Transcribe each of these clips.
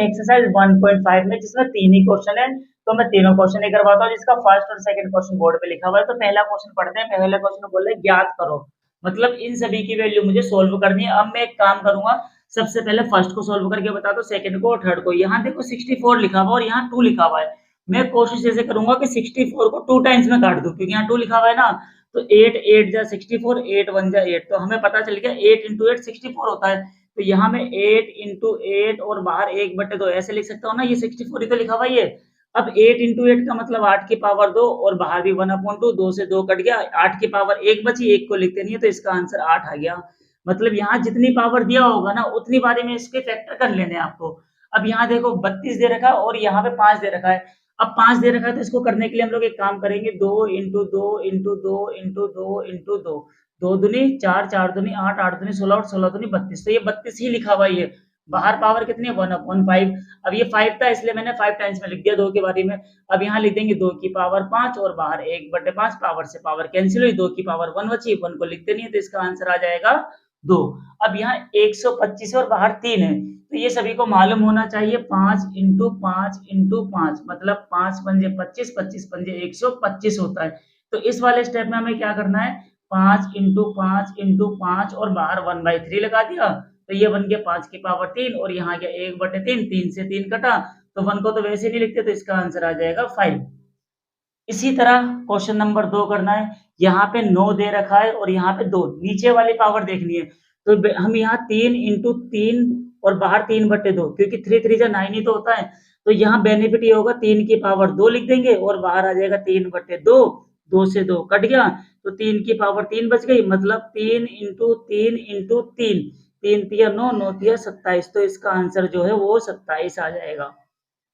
Exercise 1.5 में जिसमें 3 ही question है, तो मैं तीनों क्वेश्चन ही करवाता हूँ जिसका फर्स्ट और सेकंड क्वेश्चन बोर्ड पे लिखा हुआ है। तो पहला क्वेश्चन पढ़ते हैं। पहला क्वेश्चन बोले ज्ञात करो, मतलब इन सभी की वैल्यू मुझे सोल्व करनी है। अब मैं एक काम करूंगा, सबसे पहले फर्स्ट को सोल्व करके बता दो, सेकंड को और थर्ड को। यहाँ देखो 64 लिखा हुआ और यहाँ 2 लिखा हुआ है। मैं कोशिश ऐसे करूंगा कि 64 को 2 टाइम्स में काट दूं, क्योंकि यहाँ 2 लिखा हुआ है ना। तो 8 8 जा 64, 8 1 जा 8, तो हमें पता चल गया 8 इंटू 8 64 होता है। तो यहाँ में 8 इंटू 8 और बाहर 1/2 ऐसे लिख सकता हूँ ना, ये 64 ही तो लिखा हुआ है ये। अब 8 इंटू 8 का मतलब 8 की पावर 2 और बाहर भी 1/2, 2 से 2 कट गया, 8 की पावर 1 बची, 1 को लिखते नहीं है, तो इसका आंसर 8 आ गया। मतलब यहाँ जितनी पावर दिया होगा ना उतनी बारी में इसके फैक्टर कर लेने हैं आपको। अब यहाँ देखो 32 दे रखा है और यहाँ पे 5 दे रखा है। अब 5 दे रखा है तो इसको करने के लिए हम लोग एक काम करेंगे, 2 इंटू 2 इंटू 2 इंटू 2 इंटू 2, 2 दूनी 4, 4 दूनी 8, 8 दूनी 16 और 16 दूनी 32, तो ये 32 ही लिखा हुआ है। बाहर पावर कितनी है 1/5। अब ये 5 था इसलिए मैंने 5 टाइम्स में लिख दिया 2 के बारे में। अब यहाँ लिख देंगे 2 की पावर 5 और बाहर 1/5, पावर से पावर कैंसिल हुई, 2 की पावर 1 बची, 1 को लिखते नहीं है, तो इसका आंसर आ जाएगा 2। अब यहाँ 125 और बाहर 3 है, तो ये सभी को मालूम होना चाहिए 5 इंटू 5 इंटू 5, मतलब 5 पंजे 25, 25 पंजे 125 होता है। तो इस वाले स्टेप में हमें क्या करना है, 5 इंटू 5 इंटू 5 और बाहर 1/3 लगा दिया, तो ये बन गया 5 की पावर 3 और यहाँ गया 1/3, 3 से 3 कटा, तो 1 को तो वैसे नहीं लिखते, तो इसका आंसर आ जाएगा 5। इसी तरह क्वेश्चन नंबर 2 करना है। यहाँ पे 9 दे रखा है और यहाँ पे 2, नीचे वाली पावर देखनी है। तो हम यहाँ 3 इंटू 3 और बाहर 3/2, क्योंकि 3 3 जा 9 ही तो होता है। तो यहाँ बेनिफिट ये होगा 3 की पावर 2 लिख देंगे और बाहर आ जाएगा 3/2, 2 से 2 कट गया, तो 3 की पावर 3 बच गई, मतलब 3 इंटू 3 इंटू 3, 3 तिया 9, 9 तिया 27, तो इसका आंसर जो है वो 27 आ जाएगा।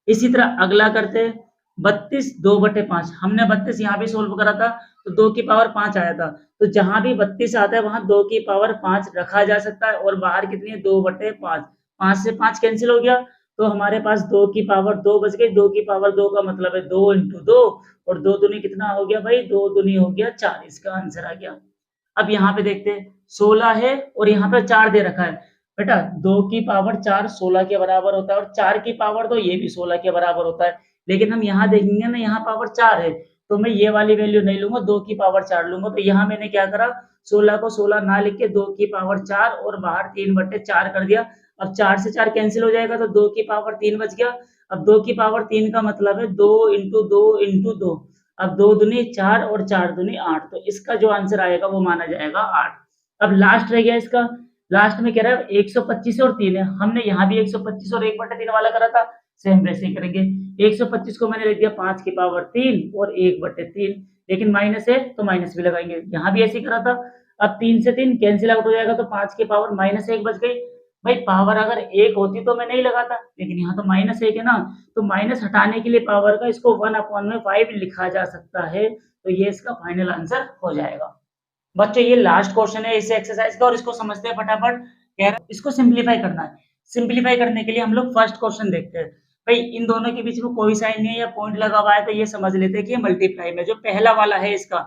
इसी तरह अगला करते हैं 32 2/5। हमने 32 यहाँ भी सोल्व करा था, तो 2 की पावर 5 आया था। तो जहां भी 32 आता है वहां 2 की पावर 5 रखा जा सकता है और बाहर कितनी है 2/5, 5 से 5 कैंसिल हो गया, तो हमारे पास 2 की पावर 2 बच गई। 2 की पावर 2 का मतलब है 2 इंटू 2 और 2 दूनी कितना हो गया भाई, 2 दूनी हो गया 4, इसका आंसर आ गया। अब यहाँ पे देखते हैं 16 है और यहाँ पे 4 दे रखा है। बेटा 2 की पावर 4 16 के बराबर होता है और 4 की पावर 2 ये भी 16 के बराबर होता है। लेकिन हम यहाँ देखेंगे ना, यहाँ पावर 4 है, तो मैं ये वाली वैल्यू नहीं लूंगा, 2 की पावर 4 लूंगा। तो यहाँ मैंने क्या करा, 16 को 16 ना लिख के 2 की पावर 4 और बाहर 3/4 कर दिया। अब 4 से 4 कैंसिल हो जाएगा, तो 2 की पावर 3 बच गया। अब 2 की पावर 3 का मतलब है 2 इंटू 2 इंटू 2। अब 2 दूनी 4 और 4 दूनी 8, तो इसका जो आंसर आएगा वो माना जाएगा 8। अब लास्ट रह गया इसका, लास्ट में कह रहा है 125 और 3 है। हमने यहाँ भी 125 और 1/3 वाला करा था, सेम वैसे ही करेंगे। 125 को मैंने लिख दिया 5 की पावर 3 और 1/3, लेकिन माइनस है तो माइनस भी लगाएंगे, यहाँ भी ऐसे ही करा था। अब 3 से 3 कैंसिल आउट हो जाएगा, तो 5 की पावर -1 बच गई। भाई पावर अगर 1 होती तो मैं नहीं लगाता, लेकिन यहाँ तो -1 है ना, तो माइनस हटाने के लिए पावर का इसको 1/5 लिखा जा सकता है, तो ये इसका फाइनल आंसर हो जाएगा। बच्चों ये लास्ट क्वेश्चन है इस एक्सरसाइज का और इसको समझते हैं फटाफट। कह रहा इसको सिंपलीफाई करना है। सिंपलीफाई करने के लिए हम लोग फर्स्ट क्वेश्चन देखते हैं। भाई इन दोनों के बीच में कोई साइन नहीं है या पॉइंट लगा हुआ है, तो ये समझ लेते हैं कि ये मल्टीप्लाई में, जो पहला वाला है इसका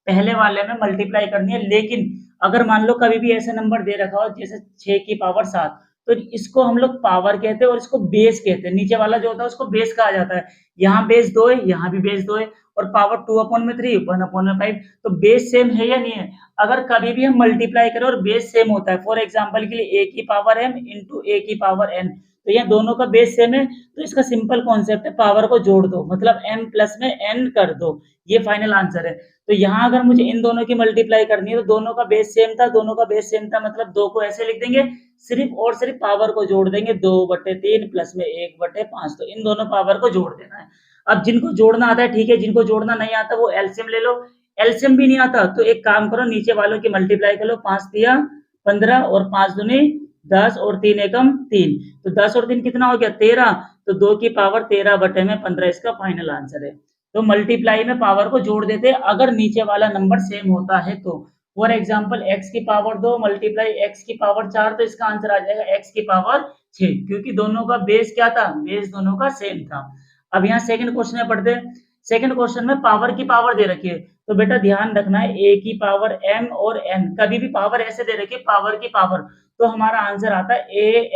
पहले वाले में मल्टीप्लाई करनी है। लेकिन अगर मान लो कभी भी ऐसा नंबर दे रखा हो जैसे 6 की पावर 7, तो इसको हम लोग पावर कहते हैं और इसको बेस कहते हैं। नीचे वाला जो होता है उसको बेस कहा जाता है। यहाँ बेस 2 है, यहाँ भी बेस 2 है और पावर 2/3 1/5, तो बेस सेम है या नहीं है। अगर कभी भी हम मल्टीप्लाई करें और बेस सेम होता है, फॉर एग्जांपल के लिए a की पावर m इंटू a की पावर n, तो यहाँ दोनों का बेस सेम है, तो इसका सिंपल कॉन्सेप्ट है पावर को जोड़ दो, मतलब m प्लस में n कर दो, ये फाइनल आंसर है। तो यहाँ अगर मुझे इन दोनों की मल्टीप्लाई करनी है तो दोनों का बेस सेम था, दोनों का बेस सेम था, मतलब 2 को ऐसे लिख देंगे, सिर्फ और सिर्फ पावर को जोड़ देंगे, 2/3 प्लस में 1/5, तो इन दोनों पावर को जोड़ देना है। अब जिनको जोड़ना आता है ठीक है, जिनको जोड़ना नहीं आता वो एलसीएम ले लो। एलसीएम भी नहीं आता तो एक काम करो, नीचे वालों की मल्टीप्लाई कर लो, 5 तिया 15 और 5 दूनी 10 और 3 एकम 3, तो 10 और 3 कितना हो गया 13, तो 2 की पावर 13/15 इसका फाइनल आंसर है। तो मल्टीप्लाई में पावर को जोड़ देते हैं अगर नीचे वाला नंबर सेम होता है तो। फॉर एग्जाम्पल x की पावर 2 मल्टीप्लाई x की पावर 4, तो इसका आंसर आ जाएगा x की पावर 6, क्योंकि दोनों का बेस क्या था, बेस दोनों का सेम था। अब यहाँ सेकंड क्वेश्चन में पढ़ते हैं। सेकंड क्वेश्चन में पावर की पावर दे रखी है, तो बेटा ध्यान रखना है a की पावर m और n, कभी भी पावर ऐसे दे रखी है पावर की पावर, तो हमारा आंसर आता है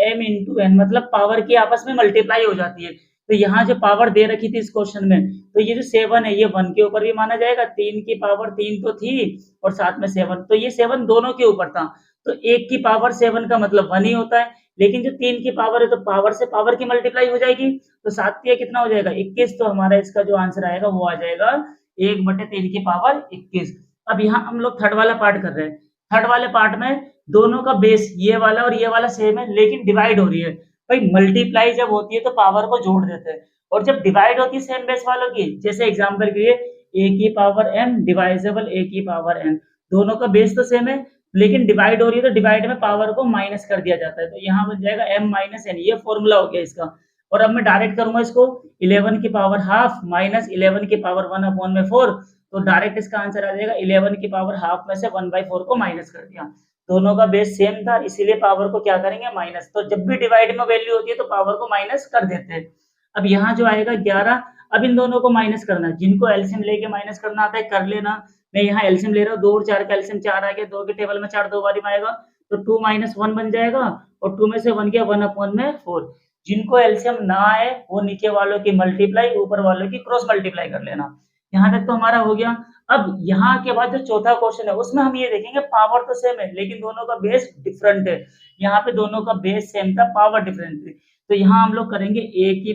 am into n, मतलब पावर की आपस में मल्टीप्लाई हो जाती है। तो यहाँ जो पावर दे रखी थी इस क्वेश्चन में, तो ये जो 7 है ये 1 के ऊपर भी माना जाएगा, 3 की पावर 3 तो थी और साथ में 7, तो ये 7 दोनों के ऊपर था। तो 1 की पावर 7 का मतलब 1 ही होता है, लेकिन जो 3 की पावर है तो पावर से पावर की मल्टीप्लाई हो जाएगी, तो 7 तिया कितना हो जाएगा 21, तो हमारा इसका जो आंसर आएगा वो आ जाएगा 1/3 की पावर 21। अब यहाँ हम लोग थर्ड वाला पार्ट कर रहे हैं। थर्ड वाले पार्ट में दोनों का बेस ये वाला और ये वाला सेम है, लेकिन डिवाइड हो रही है। भाई मल्टीप्लाई जब होती है तो पावर को जोड़ देते हैं, और जब डिवाइड होती है सेम बेस वालों की, जैसे एग्जांपल के लिए a की पावर m डिवाइजेबल a की पावर n, दोनों का बेस तो सेम है, लेकिन डिवाइड हो रही है तो डिवाइड में पावर को माइनस कर दिया जाता है, तो यहाँ बन जाएगा m माइनस n, ये फॉर्मूला हो गया इसका। और अब मैं डायरेक्ट करूंगा इसको 11 की पावर हाफ माइनस 11 की पावर 1/4, तो डायरेक्ट इसका आंसर आ जाएगा 11 की पावर हाफ में से 1/4 को माइनस कर दिया। दोनों का बेस सेम था, इसीलिए पावर को क्या करेंगे माइनस, तो जब भी डिवाइड में वैल्यू होती है तो पावर को माइनस कर देते हैं। अब यहाँ जो आएगा 11, अब इन दोनों को माइनस करना है, जिनको एलसीएम लेके माइनस करना आता है कर लेना। मैं यहाँ एलसीएम ले रहा हूँ, 2 और 4 का एलसीएम 4 आ गया, 2 के टेबल में 4 दो बारी में आएगा, तो 2 माइनस 1 बन जाएगा, और 2 में से 1 गया 1/4। जिनको एलसीएम ना आए वो नीचे वालों की मल्टीप्लाई, ऊपर वालों की क्रॉस मल्टीप्लाई कर लेना। यहाँ तक तो हमारा हो गया। अब यहाँ के बाद जो चौथा क्वेश्चन है उसमें हम ये देखेंगे पावर तो सेम है लेकिन दोनों का बेस डिफरेंट है। यहाँ पे दोनों का बेस सेम था, पावर डिफरेंट थी, तो यहाँ हम लोग करेंगे a की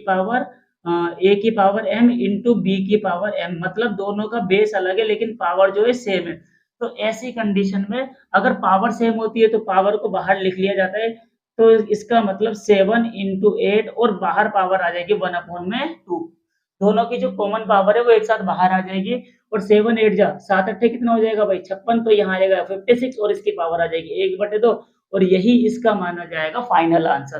पावर m इंटू b की पावर m, मतलब दोनों का बेस अलग है लेकिन पावर जो है सेम है। तो ऐसी कंडीशन में अगर पावर सेम होती है तो पावर को बाहर लिख लिया जाता है, तो इसका मतलब 7 इंटू 8 और बाहर पावर आ जाएगी 1/2। दोनों की जो कॉमन पावर है वो एक साथ बाहर आ जाएगी, और 7 8 जा 7 8 कितना हो जाएगा भाई 56, तो यहाँ आएगा 56 और इसकी पावर आ जाएगी 1/2, और यही इसका माना जाएगा फाइनल आंसर।